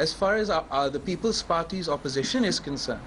As far as the People's Party's opposition is concerned,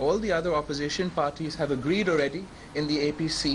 all the other opposition parties have agreed already in the APC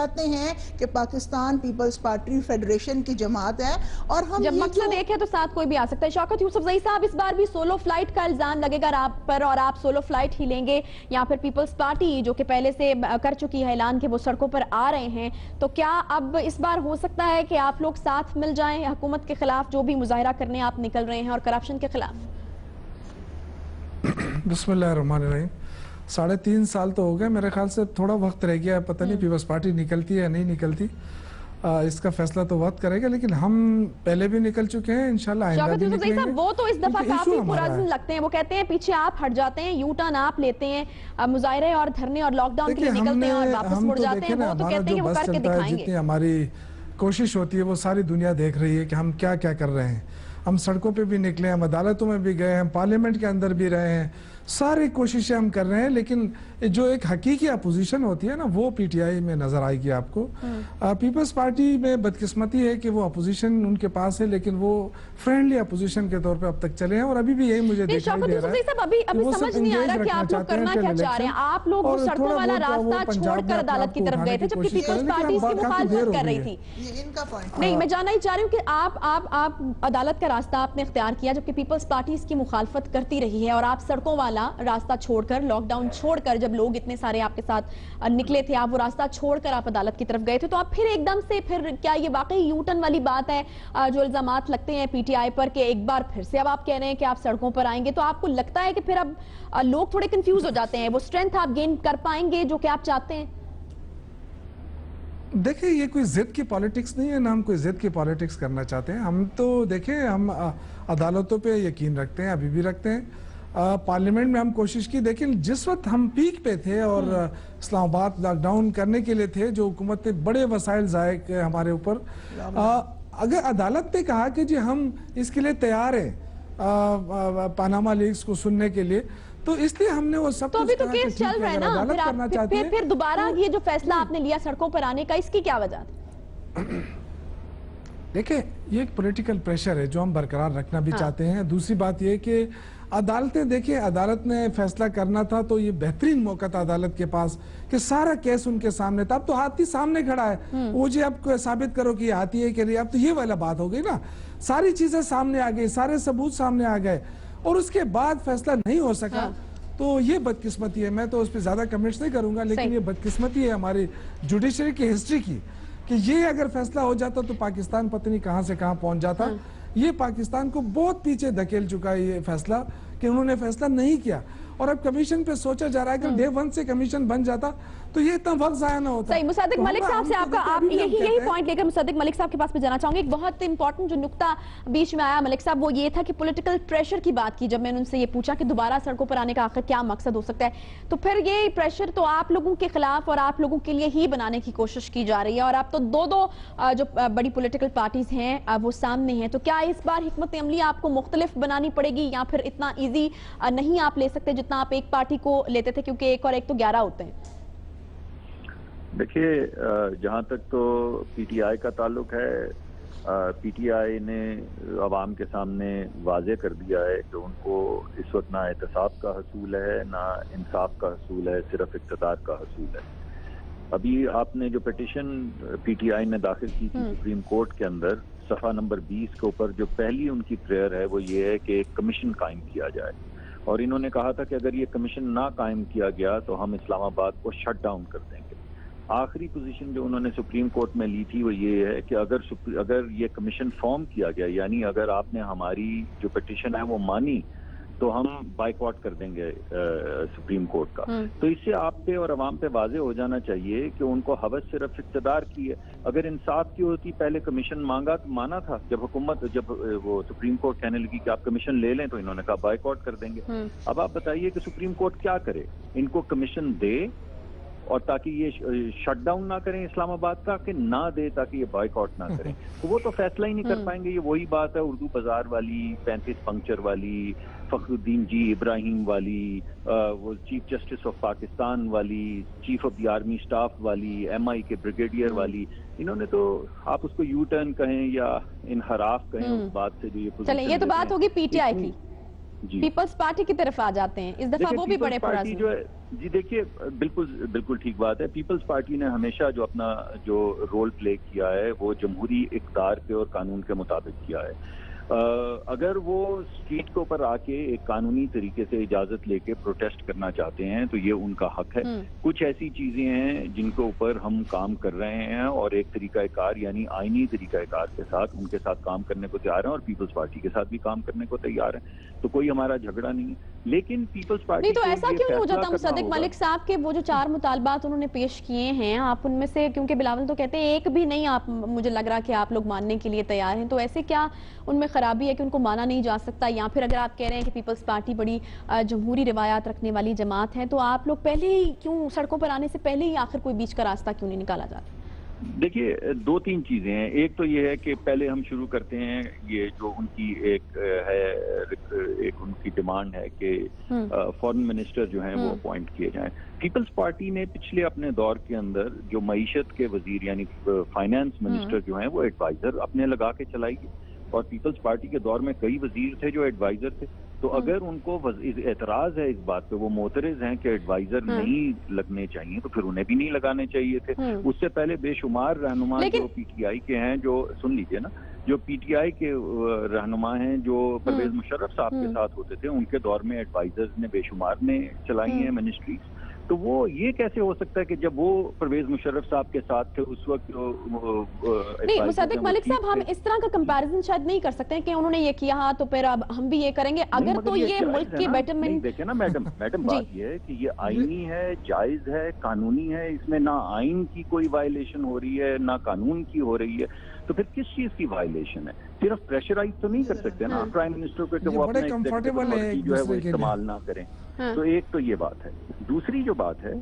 چاہتے ہیں کہ Pakistan Peoples party federation کی جماعت ہے اور ہم جب مقصد ایک ہے تو ساتھ کوئی بھی آ سکتا ہے. شوکت یوسف زئی صاحب, اس بار بھی سولو فلائٹ کا الزام لگے گا آپ پر اور آپ سولو فلائٹ ہی لیں گے, یا پھر پیپلز پارٹی جو کہ پہلے سے کر چکی ہے اعلان کہ وہ سڑکوں پر آ رہے ہیں, تو کیا اب اس بار ہو سکتا ہے کہ آپ لوگ ساتھ مل جائیں حکومت کے خلاف جو بھی مظاہرہ کرنے آپ نکل رہے ہیں اور کرپشن کے خلاف؟ بسم اللہ الرحمن الرحیم. 3.5 سال تو ہو گئے, میرے خیال سے تھوڑا وقت رہ گیا ہے, پتہ نہیں پیپلز پارٹی نکلتی ہے یا نہیں نکلتی, اس کا فیصلہ تو وقت کرے گا, لیکن ہم پہلے بھی نکل چکے ہیں, انشاءاللہ آئندہ بھی نکلیں گے. وہ تو اس دفعہ کافی پرعزم لگتے ہیں, وہ کہتے ہیں پیچھے آپ ہٹ جاتے ہیں, یو ٹرن آپ لیتے ہیں, مظاہرے اور دھرنے اور لاک ڈاؤن کے لیے نکلتے ہیں اور واپس مڑ جاتے ہیں. وہ تو کہتے ہیں کہ وہ کر کے دکھائیں گے. جتنی ہماری کوشش ہوتی ہے وہ ساری دنیا دیکھ رہی ہے کہ ہم کیا کیا کر رہے ہیں. ہم سڑکوں پہ بھی نکلے ہیں, ہم عدالتوں میں بھی گئے ہیں, پارلیمنٹ کے اندر بھی رہے ہیں, ساری کوششیں ہم کر رہے ہیں, لیکن جو ایک حقیقی اپوزیشن ہوتی ہے نا وہ پی ٹی آئی میں نظر آئے گی آپ کو. پیپلز پارٹی میں بدقسمتی ہے کہ وہ اپوزیشن ان کے پاس ہے, لیکن وہ فرینڈلی اپوزیشن کے طور پہ اب تک چلے ہیں, اور ابھی بھی یہی مجھے دکھائی دے رہا ہے. ابھی سمجھ نہیں آ رہا کہ آپ لوگ کرنا کیا چاہ رہے ہیں. آپ لوگ وہ سڑکوں والا راستہ چھوڑ کر عدالت کی طرف گئے تھے جبکہ پیپلز پارٹی اس کی مخالفت کر رہی تھی. نہیں, میں جاننا ہی چاہ رہی ہوں کہ آپ عدالت کا راستہ آپ نے اختیار کیا جبکہ پیپلز پارٹی اس کی مخالفت کرتی رہی ہے, اور آپ سڑکوں والا راستہ چھوڑ کر, لاک ڈاؤن چھوڑ کر, جب لوگ اتنے سارے آپ کے ساتھ نکلے تھے, آپ وہ راستہ چھوڑ کر آپ عدالت کی طرف گئے تھے, تو آپ پھر ایک دم سے پھر کیا یہ واقعی یو ٹرن والی بات ہے جو الزامات لگتے ہیں پی ٹی آئی پر کہ ایک بار پھر سے اب آپ کہہ رہے ہیں کہ آپ سڑکوں پر آئیں گے, تو آپ کو لگتا ہے کہ پھر اب لوگ تھوڑے کنفیوز ہو جاتے ہیں, وہ اسٹرینتھ آپ گین کر پائیں گے جو کہ آپ چاہتے ہیں؟ دیکھیں, یہ کوئی ضد کی پالیٹکس نہیں ہے, نہ ہم کوئی ضد کی پالیٹکس کرنا چاہتے ہیں. ہم تو دیکھیں, ہم عدالتوں پہ یقین رکھتے ہیں, ابھی بھی رکھتے ہیں. پارلیمنٹ میں ہم کوشش کی, لیکن جس وقت ہم پیک پہ تھے اور اسلام آباد لاک ڈاؤن کرنے کے لیے تھے, جو حکومت نے بڑے وسائل ضائع کیے ہمارے اوپر, اگر عدالت نے کہا کہ جی ہم اس کے لیے تیار ہیں پاناما لیکس کو سننے کے لیے, تو اس لیے ہم نے وہ سب تو ابھی تو کیس چل رہا ہے نا, پھر دوبارہ یہ جو فیصلہ آپ نے لیا سڑکوں پر آنے کا, اس کی کیا وجہ تھی؟ دیکھیں, یہ ایک پولیٹیکل پریشر ہے جو ہم برقرار رکھنا بھی چاہتے ہیں. دوسری بات یہ کہ عدالتیں, دیکھیں, عدالت نے فیصلہ کرنا تھا تو یہ بہترین موقع تھا عدالت کے پاس کہ سارا کیس ان کے سامنے تھا. اب تو ہاتھی سامنے کھڑا ہے, وہ جی اب ثابت کرو کہ یہ ہاتھی ہے کہ نہیں, اب تو یہ والا بات ہو گئی نا. ساری چیزیں سامنے آ گئی, سارے ثبوت سامنے آ گئے, اور اس کے بعد فیصلہ نہیں ہو سکا, تو یہ بدقسمتی ہے. میں تو اس پہ زیادہ کمنٹس نہیں کروں گا, لیکن یہ بدقسمتی ہے ہماری جوڈیشری کی ہسٹری کی کہ یہ اگر فیصلہ ہو جاتا تو پاکستان پتہ نہیں کہاں سے کہاں پہنچ جاتا. یہ پاکستان کو بہت پیچھے دھکیل چکا ہے یہ فیصلہ کہ انہوں نے فیصلہ نہیں کیا, اور اب کمیشن پہ سوچا جا رہا ہے کہ ڈے 1 سے کمیشن بن جاتا تو یہ اتنا وقت ضائع نہ ہوتا. صحیح. مصدق ملک صاحب سے آپ کا یہی پوائنٹ لے کر مصدق ملک صاحب کے پاس میں جانا چاہوں گی. ایک بہت امپورٹنٹ جو نقطہ بیچ میں آیا ملک صاحب, وہ یہ تھا کہ پولیٹیکل پریشر کی بات کی, جب میں نے ان سے یہ پوچھا کہ دوبارہ سڑکوں پر آنے کا آخر کیا مقصد ہو سکتا ہے, تو پھر یہ پریشر تو آپ لوگوں کے خلاف اور آپ لوگوں کے لیے ہی بنانے کی کوشش کی جا رہی ہے, اور اب تو دو جو بڑی پولیٹیکل پارٹیز ہیں وہ سامنے ہیں. تو کیا اس بار حکمت عملی آپ کو مختلف بنانی پڑے گی, یا پھر اتنا ایزی نہیں آپ لے سکتے جتنا آپ ایک پارٹی کو لیتے تھے, کیونکہ 1 اور 1 تو 11 ہوتے ہیں؟ دیکھیے, جہاں تک تو پی ٹی آئی کا تعلق ہے, پی ٹی آئی نے عوام کے سامنے واضح کر دیا ہے کہ ان کو اس وقت نہ احتساب کا حصول ہے, نہ انصاف کا حصول ہے, صرف اقتدار کا حصول ہے. ابھی آپ نے جو پیٹیشن پی ٹی آئی نے داخل کی تھی سپریم کورٹ کے اندر, صفحہ نمبر 20 کے اوپر جو پہلی ان کی پریئر ہے وہ یہ ہے کہ ایک کمیشن قائم کیا جائے, اور انہوں نے کہا تھا کہ اگر یہ کمیشن نہ قائم کیا گیا تو ہم اسلام آباد کو شٹ ڈاؤن کر دیں گے. آخری پوزیشن جو انہوں نے سپریم کورٹ میں لی تھی وہ یہ ہے کہ اگر یہ کمیشن فارم کیا گیا, یعنی اگر آپ نے ہماری جو پیٹیشن ہے وہ مانی, تو ہم بائیکاٹ کر دیں گے سپریم کورٹ کا. تو اس سے آپ پہ اور عوام پہ واضح ہو جانا چاہیے کہ ان کو حوث صرف اقتدار کی ہے. اگر انصاف کی ہوتی, پہلے کمیشن مانا تھا, جب وہ سپریم کورٹ کہنے لگی کہ آپ کمیشن لے لیں تو انہوں نے کہا بائیکاٹ کر دیں گے. اب آپ بتائیے کہ سپریم کورٹ کیا کرے, ان کو کمیشن دے اور تاکہ یہ شٹ ڈاؤن نہ کریں اسلام آباد کا, کہ نہ دے تاکہ یہ بائیکاٹ نہ کریں, تو وہ تو فیصلہ ہی نہیں کر پائیں گے. یہ وہی بات ہے اردو بازار والی, 35 پنکچر والی, فخر الدین جی ابراہیم والی, وہ چیف جسٹس آف پاکستان والی, chief of the army staff والی, ایم آئی کے بریگیڈیئر والی. انہوں نے تو, آپ اس کو یو ٹرن کہیں یا انحراف کہیں اس بات سے جو یہ چلیں, یہ تو بات ہوگی پی ٹی آئی کی. پیپلز پارٹی کی طرف آ جاتے ہیں، اس دفعہ وہ بھی بڑے پارٹی جو ہے جی دیکھیے بالکل ٹھیک بات ہے. پیپلز پارٹی نے ہمیشہ جو اپنا جو رول پلے کیا ہے وہ جمہوری اقدار کے اور قانون کے مطابق کیا ہے. اگر وہ اسٹریٹ کے اوپر آ کے ایک قانونی طریقے سے اجازت لے کے پروٹیسٹ کرنا چاہتے ہیں تو یہ ان کا حق ہے. کچھ ایسی چیزیں ہیں جن کے اوپر ہم کام کر رہے ہیں اور ایک طریقہ کار یعنی آئینی طریقہ کار کے ساتھ ان کے ساتھ کام کرنے کو تیار ہیں اور پیپلز پارٹی کے ساتھ بھی کام کرنے کو تیار ہیں. تو کوئی ہمارا جھگڑا نہیں ہے. لیکن پیپلز پارٹی نہیں تو ایسا کیوں ہو جاتا مصدق ملک صاحب کے وہ جو 4 مطالبات انہوں نے پیش کیے ہیں آپ ان میں سے کیونکہ بلاول تو کہتے ہیں ایک بھی نہیں آپ مجھے لگ رہا کہ آپ لوگ ماننے کے لیے تیار ہیں تو ایسے کیا ان میں خرابی ہے کہ ان کو مانا نہیں جا سکتا یا پھر اگر آپ کہہ رہے ہیں کہ پیپلز پارٹی بڑی جمہوری روایات رکھنے والی جماعت ہے تو آپ لوگ پہلے ہی کیوں سڑکوں پر آنے سے پہلے ہی آخر کوئی بیچ کا راستہ کیوں نہیں نکالا جاتا؟ دیکھیے 2-3 چیزیں ہیں. ایک تو یہ ہے کہ پہلے ہم شروع کرتے ہیں یہ جو ان کی ایک ان کی ڈیمانڈ ہے کہ فورن منسٹر جو ہیں وہ اپوائنٹ کیے جائیں. پیپلز پارٹی نے پچھلے اپنے دور کے اندر جو معیشت کے وزیر یعنی فائنانس منسٹر جو ہیں وہ ایڈوائزر اپنے لگا کے چلائی گئی اور پیپلز پارٹی کے دور میں کئی وزیر تھے جو ایڈوائزر تھے. تو اگر ان کو اعتراض ہے اس بات پہ وہ معترض ہیں کہ ایڈوائزر نہیں لگنے چاہیے تو پھر انہیں بھی نہیں لگانے چاہیے تھے. اس سے پہلے بے شمار رہنما جو پی ٹی آئی کے ہیں جو سن لیجیے نا جو پی ٹی آئی کے رہنما ہیں جو پرویز مشرف صاحب کے ساتھ ہوتے تھے ان کے دور میں ایڈوائزرز نے بے شمار نے چلائی ہیں منسٹریز. تو وہ یہ کیسے ہو سکتا ہے کہ جب وہ پرویز مشرف صاحب کے ساتھ تھے اس وقت نہیں مصدق ملک صاحب ہم اس طرح کا کمپیریزن شاید نہیں کر سکتے کہ انہوں نے یہ کیا تو پھر اب ہم بھی یہ کریں گے اگر تو یہ ملک کی بیٹرمنٹ. دیکھیں نا میڈم بات یہ ہے کہ یہ آئینی ہے جائز ہے قانونی ہے اس میں نہ آئین کی کوئی وائلیشن ہو رہی ہے نہ قانون کی ہو رہی ہے. تو پھر کس چیز کی وائلیشن ہے؟ صرف پریشرائز تو نہیں کر سکتے نا پرائم منسٹر کو کہ وہ اپنا جو ہے وہ استعمال نہ کریں. تو ایک تو یہ بات ہے. دوسری جو بات ہے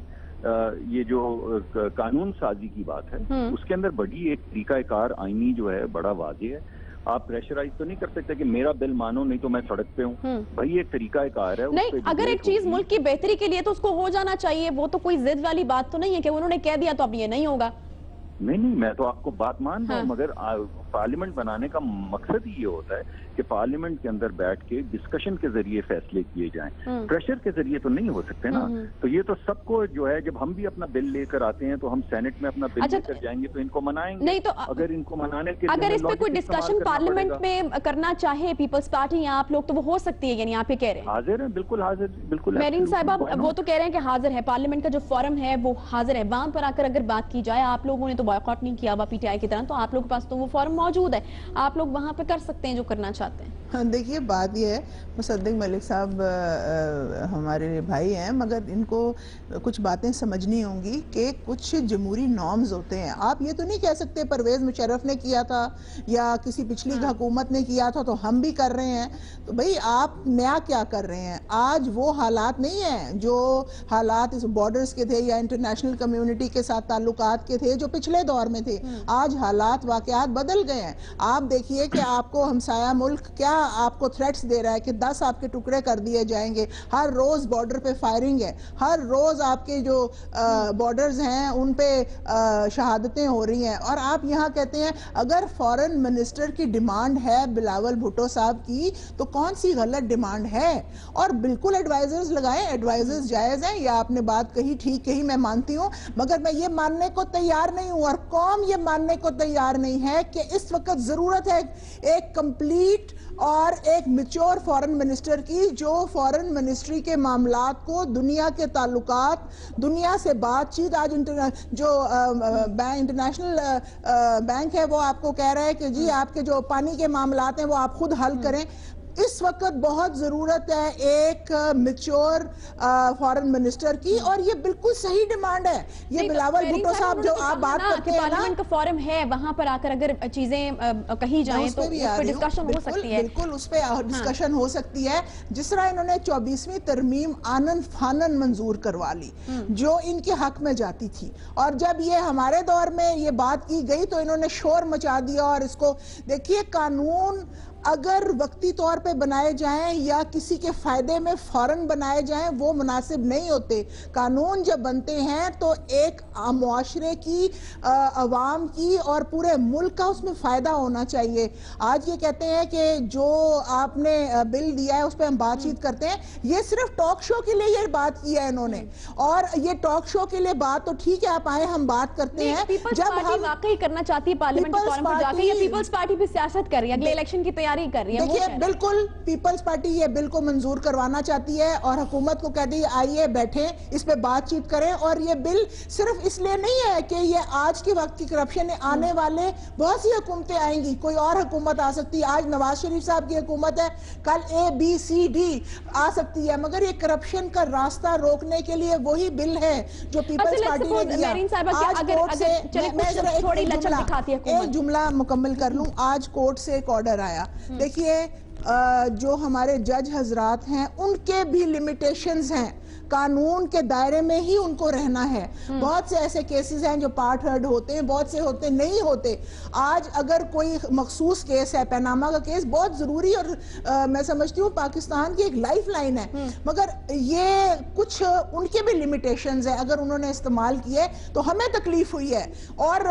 یہ جو قانون سازی کی بات ہے اس کے اندر بڑی ایک طریقہ کار آئینی جو ہے بڑا واضح ہے. آپ پریشرائز تو نہیں کر سکتے کہ میرا بل مانو نہیں تو میں سڑک پہ ہوں. بھائی ایک طریقہ کار ہے. نہیں اگر ایک چیز ملک کی بہتری کے لیے تو اس کو ہو جانا چاہیے. وہ تو کوئی ضد والی بات تو نہیں ہے کہ انہوں نے کہہ دیا تو اب یہ نہیں ہوگا. نہیں میں تو آپ کو بات مان رہا ہوں مگر پارلیمنٹ بنانے کا مقصد ہی یہ ہوتا ہے کہ پارلیمنٹ کے اندر بیٹھ کے ڈسکشن کے ذریعے فیصلے کیے جائیں. پریشر کے ذریعے تو نہیں ہو سکتے نا. تو یہ تو سب کو جو ہے جب ہم بھی اپنا بل لے کر آتے ہیں تو ہم سینٹ میں اپنا بل لے کر جائیں گے تو ان کو منائیں گے. نہیں تو اگر ان کو منانے کے اگر اس پہ کوئی ڈسکشن پارلیمنٹ میں کرنا چاہے پیپلز پارٹی یا آپ لوگ تو وہ ہو سکتی ہے یعنی آپ یہ کہہ رہے ہیں. حاضر ہیں بالکل حاضر بالکل. میرین صاحبہ وہ تو کہہ رہے ہیں کہ حاضر ہے پارلیمنٹ کا جو فورم ہے وہ حاضر ہے. وہاں پر آ کر اگر بات کی جائے آپ لوگوں نے تو بائیکاٹ نہیں کیا پی ٹی آئی کی طرح تو آپ لوگ کے پاس تو وہ فورم موجود ہے. آپ لوگ وہاں پہ کر سکتے ہیں جو کرنا چاہتے ہیں. دیکھیے بات یہ ہے مصدق ملک صاحب ہمارے بھائی ہیں مگر ان کو کچھ باتیں سمجھنی ہوں گی کہ کچھ جمہوری نارمز ہوتے ہیں. آپ یہ تو نہیں کہہ سکتے پرویز مشرف نے کیا تھا یا کسی پچھلی حکومت نے کیا تھا تو ہم بھی کر رہے ہیں. تو بھئی آپ نیا کیا کر رہے ہیں؟ آج وہ حالات نہیں ہیں جو حالات اس بارڈرز کے تھے یا انٹرنیشنل کمیونٹی کے ساتھ تعلقات کے تھے جو پچھلے دور میں تھے. آج حالات واقعات بدل گئے ہیں. آپ دیکھیے کہ آپ کو ہمسایہ ملک کیا آپ کو تھریٹس دے رہا ہے کہ 10 آپ کے ٹکڑے کر دیے جائیں گے. ہر روز بارڈر پہ فائرنگ ہے. ہر روز آپ کے جو بارڈرز ہیں ان پہ شہادتیں ہو رہی ہیں. اور آپ یہاں کہتے ہیں اگر فورن منسٹر کی ڈیمانڈ ہے بلاول بھٹو صاحب کی تو کون سی غلط ڈیمانڈ ہے؟ اور بالکل ایڈوائزرز لگائیں. ایڈوائزرز جائز ہیں. یا آپ نے بات کہی ٹھیک کہی میں مانتی ہوں مگر میں یہ ماننے کو تیار نہیں ہوں اور قوم یہ ماننے کو تیار نہیں ہے کہ اس وقت ضرورت ہے ایک کمپلیٹ اور ایک میچور فورن منسٹر کی جو فورن منسٹری کے معاملات کو دنیا کے تعلقات دنیا سے بات چیت. آج جو انٹرنیشنل بینک ہے وہ آپ کو کہہ رہا ہے کہ جی آپ کے جو پانی کے معاملات ہیں وہ آپ خود حل کریں. اس وقت بہت ضرورت ہے ایک میچور فورن منسٹر کی اور یہ بالکل صحیح ڈیمانڈ ہے. یہ بلاول بھٹو صاحب جو آپ بات کرتے ہیں نا پارلیمنٹ کا فورم ہے وہاں پر آ کر اگر چیزیں کہی جائیں تو اس پہ ڈسکشن ہو سکتی ہے. بالکل اس پہ ڈسکشن ہو سکتی ہے. جس طرح انہوں نے 24ویں ترمیم آنن فانن منظور کروا لی جو ان کے حق میں جاتی تھی اور جب یہ ہمارے دور میں یہ بات کی گئی تو انہوں نے شور مچا دیا. اور اس کو دیکھیے قانون اگر وقتی طور پہ بنائے جائیں یا کسی کے فائدے میں فوراً بنائے جائیں وہ مناسب نہیں ہوتے. قانون جب بنتے ہیں تو ایک معاشرے کی, عوام کی اور پورے ملک کا اس میں فائدہ ہونا چاہیے. آج یہ کہتے ہیں کہ جو آپ نے بل دیا ہے اس پہ ہم بات چیت کرتے ہیں, یہ صرف ٹاک شو کے لیے یہ بات کی ہے انہوں نے, اور یہ ٹاک شو کے لیے بات تو ٹھیک ہے آپ آئے ہم بات کرتے ہیں. پیپلز پارٹی واقعی کرنا چاہتی ہے پارلیمنٹ کے فورم پر جا کے, یا پیپلز پارٹی بھی سیاست کر رہی ہے, اگلے الیکشن کی تیاری کر رہی ہے؟ دیکھیے بالکل پیپلز پارٹی یہ بل کو منظور کروانا چاہتی ہے اور حکومت کو کہتی ہے آئیے بیٹھیں اس پہ بات چیت کریں. اور یہ بل صرف اس لیے نہیں ہے کہ یہ آج کے وقت کی کرپشن, آنے والے بہت سی حکومتیں آئیں گی, کوئی اور حکومت آ سکتی ہے. آج نواز شریف صاحب کی حکومت ہے, کل ABCD آ سکتی ہے, مگر یہ کرپشن کا راستہ روکنے کے لیے وہی بل ہے جو پیپلز پارٹی نے دیا. آج کورٹ سے, میں ذرا ایک جملہ مکمل کر لوں, آج کورٹ سے ایک آرڈر آیا. دیکھیے جو ہمارے جج حضرات ہیں ان کے بھی لیمیٹیشنز ہیں, قانون کے دائرے میں ہی ان کو رہنا ہے. بہت سے ایسے کیسز ہیں جو پارٹ ہرڈ ہوتے ہیں, بہت سے ہوتے نہیں ہوتے. آج اگر کوئی مخصوص کیس ہے, پیناما کا کیس بہت ضروری اور میں سمجھتی ہوں پاکستان کی ایک لائف لائن ہے, مگر یہ کچھ ان کے بھی لیمیٹیشنز ہیں. اگر انہوں نے استعمال کیے تو ہمیں تکلیف ہوئی ہے اور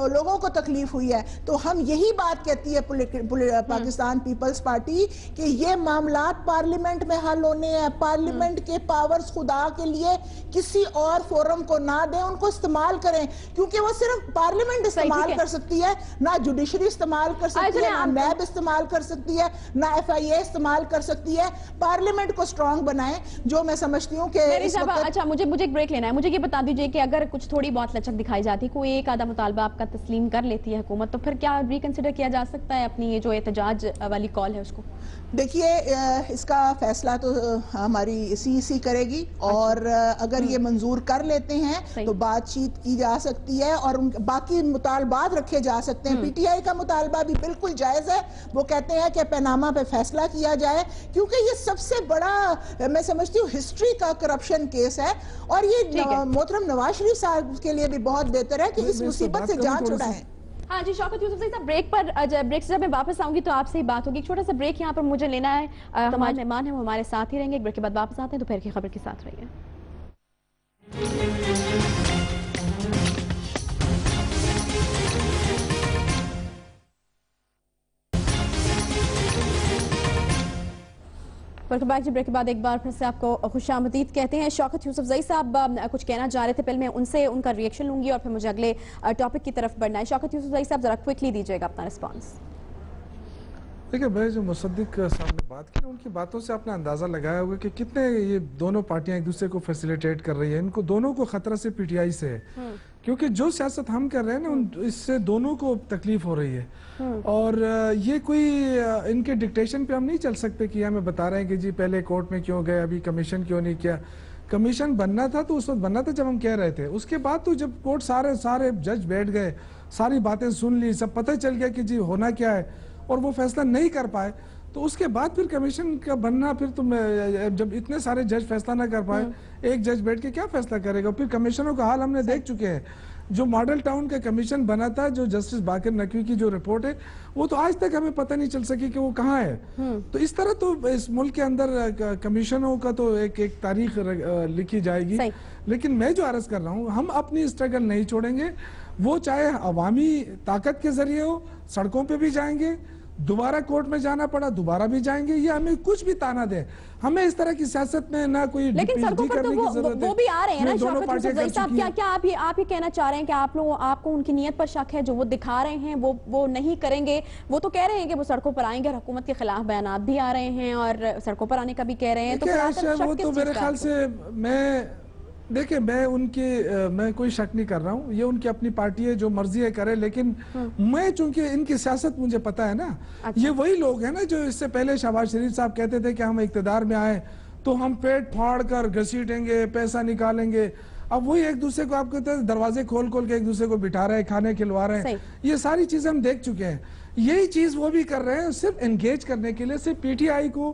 لوگوں کو تکلیف ہوئی ہے. تو ہم یہی بات کہتی ہے پاکستان پیپلز پارٹی کہ یہ معاملات پارلیمنٹ میں حل ہونے ہیں. پارلیمنٹ کے پاورز خدا کے لیے کسی اور فورم کو نہ دیں, ان کو استعمال کریں, کیونکہ وہ صرف پارلیمنٹ استعمال کر سکتی ہے, نہ جوڈیشری استعمال کر سکتی ہے, نہ نیب استعمال کر سکتی ہے, نہ FIA استعمال کر سکتی ہے. پارلیمنٹ کو سٹرونگ بنائیں, جو میں سمجھتی ہوں کہ اچھا مجھے ایک بریک لینا ہے. مجھے یہ بتا دیجئے کہ اگر کچھ تھوڑی بہت لچک دکھائی جاتی, کوئی ایک آدھا مطالبہ آپ کا تسلیم کر لیتی ہے حکومت, تو پھر کیا ریکنسیڈر کیا جا سکتا ہے اپنی یہ جو احتجاج والی کال ہے اس کو؟ دیکھیے اس کا فیصلہ تو ہماری CEC کرے گی, اور اگر یہ منظور کر لیتے ہیں تو بات چیت کی جا سکتی ہے اور باقی مطالبات رکھے جا سکتے ہیں. PTI کا مطالبہ بھی بالکل جائز ہے, وہ کہتے ہیں کہ پیناما پہ فیصلہ کیا جائے, کیونکہ یہ سب سے بڑا میں سمجھتی ہوں ہسٹری کا کرپشن کیس ہے, اور یہ محترم نواز شریف صاحب کے لیے بھی بہت بہتر ہے کہ اس مصیبت سے جان چھڑائیں. ہاں جی شوکت یوسف صاحب, بریک سے جب میں واپس آؤں گی تو آپ سے ہی بات ہوگی. ایک چھوٹا سا بریک یہاں پر مجھے لینا ہے. ہمارے مہمان ہیں وہ ہمارے ساتھ ہی رہیں گے. ایک بریک کے بعد واپس آتے ہیں, دوپہر کی خبر کے ساتھ رہیے. ویلکم بیک جی. بریک کے بعد ایک بار پھر سے آپ کو خوش آمدید کہتے ہیں. شوکت یوسف زئی صاحب کچھ کہنا چاہ رہے تھے, پہلے میں ان سے ان کا ریئیکشن لوں گی اور پھر مجھے اگلے ٹاپک کی طرف بڑھنا ہے. شوکت یوسف زئی صاحب ذرا کوئکلی دیجئے گا اپنا رسپانس. دیکھیں بھائی, جو مصدق صاحب نے بات کی, ان کی باتوں سے آپ نے اندازہ لگایا ہوگا کہ کتنے یہ دونوں پارٹیاں ایک دوسرے کو فیسیلیٹیٹ کر رہی ہیں. ان کو دونوں کو خطرہ سے PTI سے ہے, کیونکہ جو سیاست ہم کر رہے ہیں نا اس سے دونوں کو تکلیف ہو رہی ہے. اور یہ کوئی ان کے ڈکٹیشن پہ ہم نہیں چل سکتے کہ ہمیں بتا رہے ہیں کہ جی پہلے کورٹ میں کیوں گئے, ابھی کمیشن کیوں نہیں کیا. کمیشن بننا تھا تو اس وقت بننا تھا جب ہم کہہ رہے تھے. اس کے بعد تو جب کورٹ سارے جج بیٹھ گئے, ساری باتیں سن لی, سب پتہ چل گیا کہ جی ہونا کیا ہے, اور وہ فیصلہ نہیں کر پائے, تو اس کے بعد پھر کمیشن کا بننا, پھر تم جب اتنے سارے جج فیصلہ نہ کر پائے, ایک جج بیٹھ کے کیا فیصلہ کرے گا. پھر کمیشنوں کا حال ہم نے دیکھ چکے ہیں. جو ماڈل ٹاؤن کا کمیشن بنا تھا, جو جسٹس باقر نقوی کی جو رپورٹ ہے, وہ تو آج تک ہمیں پتہ نہیں چل سکی کہ وہ کہاں ہے. تو اس طرح تو اس ملک کے اندر کمیشنوں کا تو ایک تاریخ لکھی جائے گی. لیکن میں جو عرض کر رہا ہوں, ہم اپنی اسٹرگل نہیں چھوڑیں گے. وہ چاہے عوامی طاقت کے ذریعے ہو, سڑکوں پہ بھی جائیں گے, دوبارہ کورٹ میں جانا پڑا دوبارہ بھی جائیں گے, یہ ہمیں کچھ بھی تانا دے. ہمیں اس طرح کی سیاست میں نہ کوئی لیکن سڑکوں پر تو وہ بھی آ رہے ہیں نا شوکت یوسف زئی صاحب. کیا آپ یہ کہنا چاہ رہے ہیں کہ آپ کو ان کی نیت پر شک ہے, جو وہ دکھا رہے ہیں وہ نہیں کریں گے. وہ تو کہہ رہے ہیں کہ وہ سڑکوں پر آئیں گے, حکومت کے خلاف بیانات بھی آ رہے ہیں اور سڑکوں پر آنے کا بھی کہہ رہے ہیں. تو وہ تو میرے خیال سے دیکھیں, میں کوئی شک نہیں کر رہا ہوں. یہ ان کی اپنی پارٹی ہے, جو مرضی ہے کرے. لیکن میں چونکہ ان کی سیاست مجھے پتا ہے نا, یہ وہی لوگ ہیں نا جو اس سے پہلے شہباز شریف صاحب کہتے تھے کہ ہم اقتدار میں آئے تو ہم پیٹ پھاڑ کر گھسیٹیں گے, پیسہ نکالیں گے. اب وہی ایک دوسرے کو آپ کہتے ہیں دروازے کھول کے ایک دوسرے کو بٹھا رہے ہیں, کھانے کھلوا رہے ہیں. یہ ساری چیزیں ہم دیکھ چکے ہیں. یہی چیز وہ بھی کر رہے ہیں, صرف انگیج کرنے کے لیے, صرف PTI کو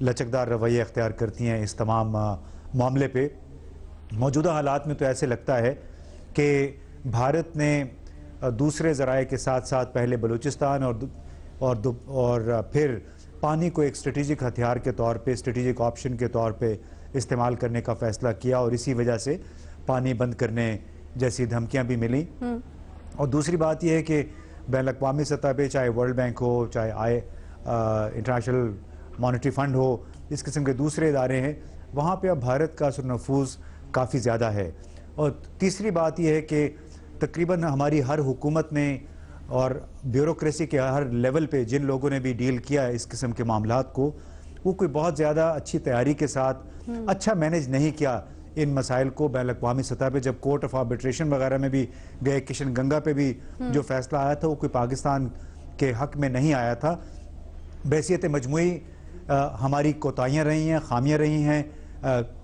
لچکدار رویہ اختیار کرتی ہیں اس تمام معاملے پہ. موجودہ حالات میں تو ایسے لگتا ہے کہ بھارت نے دوسرے ذرائع کے ساتھ ساتھ پہلے بلوچستان اور پھر پانی کو ایک اسٹریٹجک ہتھیار کے طور پہ، اسٹریٹجک آپشن کے طور پہ استعمال کرنے کا فیصلہ کیا، اور اسی وجہ سے پانی بند کرنے جیسی دھمکیاں بھی ملیں. اور دوسری بات یہ ہے کہ بین الاقوامی سطح پہ چاہے ورلڈ بینک ہو، چاہے انٹرنیشنل مانیٹری فنڈ ہو، اس قسم کے دوسرے ادارے ہیں، وہاں پہ اب بھارت کا اثر نفوذ کافی زیادہ ہے. اور تیسری بات یہ ہے کہ تقریباً ہماری ہر حکومت نے اور بیوروکریسی کے ہر لیول پہ جن لوگوں نے بھی ڈیل کیا ہے اس قسم کے معاملات کو، وہ کوئی بہت زیادہ اچھی تیاری کے ساتھ اچھا مینیج نہیں کیا ان مسائل کو بین الاقوامی سطح پہ. جب کورٹ آف آربیٹریشن وغیرہ میں بھی گئے، کشن گنگا پہ بھی جو فیصلہ آیا تھا وہ کوئی پاکستان کے حق میں نہیں آیا تھا. بحیثیت مجموعی ہماری کوتاہیاں رہی ہیں، خامیاں رہی ہیں،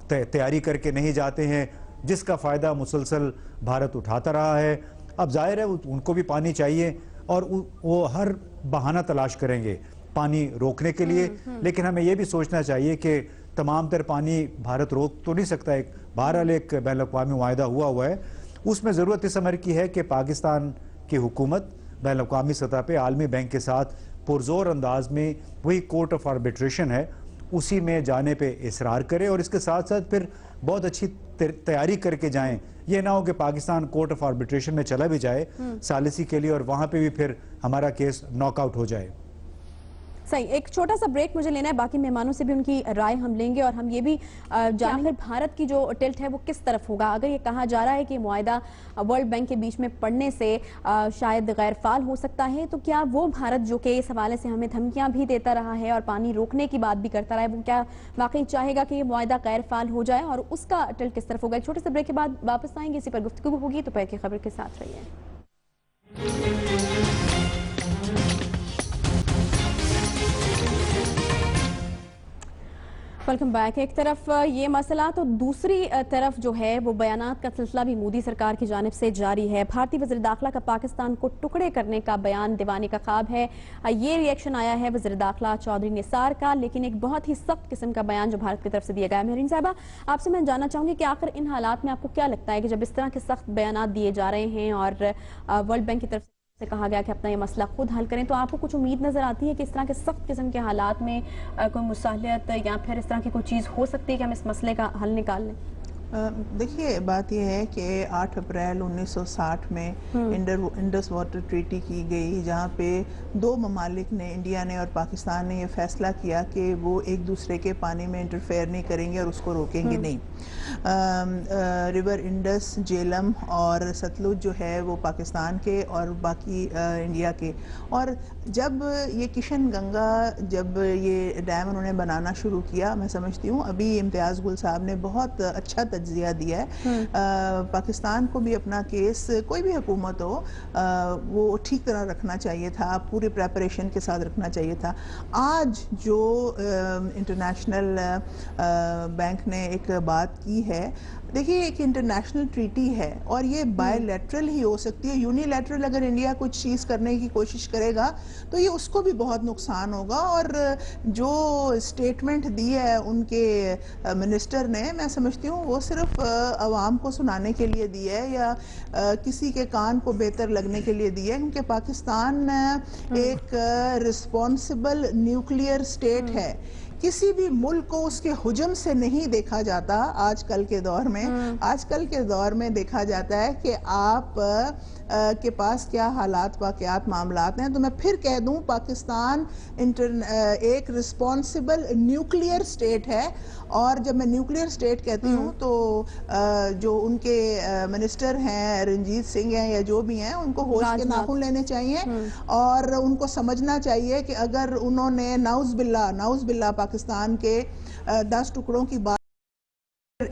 تیاری کر کے نہیں جاتے ہیں، جس کا فائدہ مسلسل بھارت اٹھاتا رہا ہے. اب ظاہر ہے ان کو بھی پانی چاہیے اور وہ ہر بہانہ تلاش کریں گے پانی روکنے کے لیے، لیکن ہمیں یہ بھی سوچنا چاہیے کہ تمام تر پانی بھارت روک تو نہیں سکتا. ایک بہرحال ایک بین الاقوامی معاہدہ ہوا ہے، اس میں ضرورت اس امر کی ہے کہ پاکستان کی حکومت بین الاقوامی سطح پہ عالمی بینک کے ساتھ پرزور انداز میں وہی کورٹ آف آربیٹریشن ہے اسی میں جانے پہ اصرار کرے، اور اس کے ساتھ ساتھ پھر بہت اچھی تیاری کر کے جائیں. یہ نہ ہو کہ پاکستان کورٹ آف آربیٹریشن میں چلا بھی جائے ثالثی کے لیے اور وہاں پہ بھی پھر ہمارا کیس ناک آؤٹ ہو جائے. صحیح، ایک چھوٹا سا بریک مجھے لینا ہے، باقی مہمانوں سے بھی ان کی رائے ہم لیں گے اور ہم یہ بھی جانیں گے بھارت کی جو ٹلٹ ہے وہ کس طرف ہوگا. اگر یہ کہا جا رہا ہے کہ معاہدہ ورلڈ بینک کے بیچ میں پڑنے سے شاید غیر فعال ہو سکتا ہے، تو کیا وہ بھارت جو کہ اس حوالے سے ہمیں دھمکیاں بھی دیتا رہا ہے اور پانی روکنے کی بات بھی کرتا رہا ہے، وہ کیا واقعی چاہے گا کہ یہ معاہدہ غیر فعال ہو جائے اور اس کا ٹلٹ کس طرف ہوگا؟ ایک چھوٹے سے بریک کے بعد واپس آئیں گے، اسی پر گفتگو ہوگی. تو پہلے کی خبر کے ساتھ رہیے. Welcome back. ایک طرف یہ مسئلہ تو دوسری طرف جو ہے وہ بیانات کا سلسلہ بھی مودی سرکار کی جانب سے جاری ہے. بھارتی وزیر داخلہ کا پاکستان کو ٹکڑے کرنے کا بیان دیوانے کا خواب ہے. یہ ری ایکشن آیا ہے وزیر داخلہ چودھری نثار کا، لیکن ایک بہت ہی سخت قسم کا بیان جو بھارت کی طرف سے دیا گیا ہے. مہرین صاحبہ، آپ سے میں جاننا چاہوں گی کہ آخر ان حالات میں آپ کو کیا لگتا ہے کہ جب اس طرح کے سخت بیانات دیے جا رہے ہیں اور ورلڈ بینک کی طرف سے کہا گیا کہ اپنا یہ مسئلہ خود حل کریں، تو آپ کو کچھ امید نظر آتی ہے کہ اس طرح کے سخت قسم کے حالات میں کوئی مصالحت یا پھر اس طرح کی کوئی چیز ہو سکتی ہے کہ ہم اس مسئلے کا حل نکال لیں؟ دیکھیے، بات یہ ہے کہ 8 اپریل 1960 میں انڈس واٹر ٹریٹی کی گئی، جہاں پہ دو ممالک نے، انڈیا نے اور پاکستان نے، یہ فیصلہ کیا کہ وہ ایک دوسرے کے پانی میں انٹرفیئر نہیں کریں گے اور اس کو روکیں گے نہیں. ریور انڈس، جیلم اور ستلج جو ہے وہ پاکستان کے اور باقی انڈیا کے. اور جب یہ کشن گنگا جب یہ ڈیم انہوں نے بنانا شروع کیا، میں سمجھتی ہوں ابھی امتیاز گل صاحب نے بہت اچھا تجزیہ دیا ہے. پاکستان کو بھی اپنا کیس، کوئی بھی حکومت ہو، وہ ٹھیک طرح رکھنا چاہیے تھا، پوری پریپریشن کے ساتھ رکھنا چاہیے تھا. آج جو انٹرنیشنل بینک نے ایک بات کی ہے، دیکھیے ایک انٹرنیشنل ٹریٹی ہے اور یہ بائی لیٹرل ہی ہو سکتی ہے. یونی لیٹرل اگر انڈیا کچھ چیز کرنے کی کوشش کرے گا تو یہ اس کو بھی بہت نقصان ہوگا. اور جو اسٹیٹمنٹ دی ہے ان کے منسٹر نے، میں سمجھتی ہوں وہ صرف عوام کو سنانے کے لیے دی ہے یا کسی کے کان کو بہتر لگنے کے لیے دی ہے، کیونکہ پاکستان ایک رسپانسبل نیوکلیئر اسٹیٹ ہے. کسی بھی ملک کو اس کے حجم سے نہیں دیکھا جاتا آج کل کے دور میں. آج کل کے دور میں دیکھا جاتا ہے کہ آپ کے پاس کیا حالات، واقعات، معاملات ہیں. تو میں پھر کہہ دوں، پاکستان ایک رسپانسبل نیوکلیئر اسٹیٹ ہے. اور جب میں نیوکلیئر اسٹیٹ کہتی ہوں تو جو ان کے منسٹر ہیں، رنجیت سنگھ ہیں یا جو بھی ہیں، ان کو ہوش کے ناخن لینے چاہیے اور ان کو سمجھنا چاہیے کہ اگر انہوں نے نعوذ باللہ پاکستان کے 10 ٹکڑوں کی بات